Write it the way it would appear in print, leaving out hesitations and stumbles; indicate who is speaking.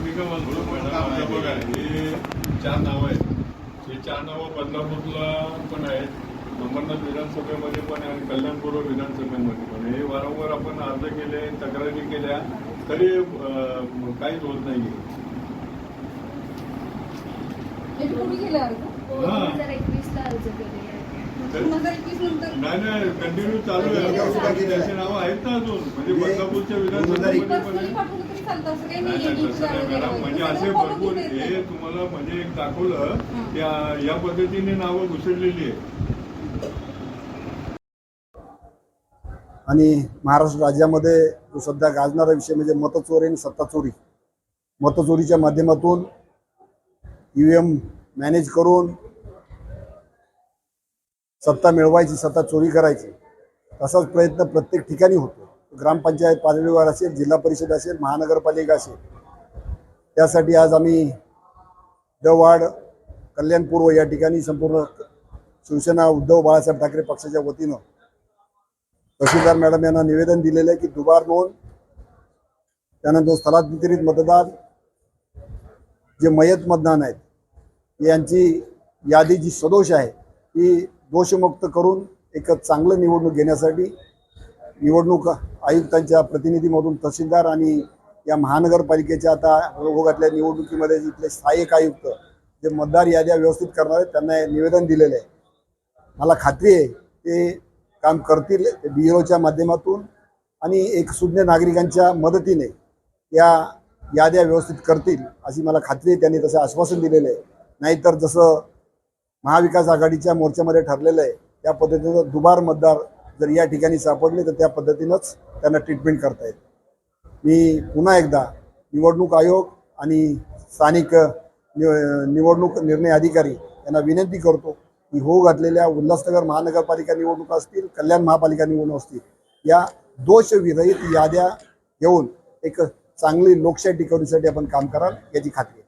Speaker 1: मी काय म्हणतो मॅडम, बघा हे 4 नावं आहेत. हे 4 नावं बदलापूरला पण आहेत, अंबरनाथ विधानसभेमध्ये पण आहे आणि कल्याणपूर्व विधानसभेमध्ये पण. हे वारंवार आपण अर्ज केले, तक्रारी केल्या, तरी काहीच होत नाही. नाही कंटिन्यू चालू आहे. त्याचे नाव आहेत ना अजून, म्हणजे बदलापूरच्या विधानसभेमध्ये पण मॅडम, म्हणजे असे भरपूर. हे तुम्हाला म्हणजे एक दाखवलं की या पद्धतीने नावं घुसडलेली आहे.
Speaker 2: आणि महाराष्ट्र राज्यामध्ये जो सध्या गाजणारा विषय म्हणजे मतचोरी आणि सत्ता चोरी. मतचोरीच्या माध्यमातून ईव्हीएम मॅनेज करून सत्ता मिळवायची, सत्ता चोरी करायची, असाच प्रयत्न प्रत्येक ठिकाणी होतो. ग्रामपंचायत पातळीवर असेल, जिल्हा परिषद असेल, महानगरपालिका असेल. त्यासाठी आज आम्ही देववाड, कल्याणपूर्व या ठिकाणी संपूर्ण शिवसेना उद्धव बाळासाहेब ठाकरे पक्षाच्या वतीनं तहसीलदार मॅडम यांना निवेदन दिलेलं आहे की दुबार नोंद, त्यानंतर स्थलांतरित मतदान, जे मयत मतदान आहेत यांची यादी जी सदोष आहे ती दोषमुक्त करून एक चांगलं निवडणूक घेण्यासाठी निवडणूक आयुक्तांच्या प्रतिनिधीमधून तहसीलदार आणि या महानगरपालिकेच्या आता रोगातल्या निवडणुकीमध्ये इथले सहाय्यक आयुक्त जे मतदार याद्या व्यवस्थित करणार आहेत त्यांना निवेदन दिलेलं आहे. मला खात्री आहे ते काम करतील BLOच्या माध्यमातून आणि एक सुज्ञ नागरिकांच्या मदतीने या याद्या व्यवस्थित करतील अशी मला खात्री आहे. त्यांनी तसं आश्वासन दिलेलं आहे. नाहीतर जसं महाविकास आघाडीच्या मोर्चामध्ये ठरलेलं आहे त्या पद्धतीनं दुबार मतदार जर या ठिकाणी सापडले तर त्या पद्धतीनंच त्यांना ट्रीटमेंट करता येईल. मी पुन्हा एकदा निवडणूक आयोग आणि स्थानिक निवडणूक निर्णय अधिकारी यांना विनंती करतो की होऊ घातलेल्या उल्हासनगर महानगरपालिका निवडणुका असतील, कल्याण महापालिका निवडणूक असतील, या दोषविरहित याद्या घेऊन एक चांगली लोकशाही टिकवण्यासाठी आपण काम कराल याची खात्री आहे.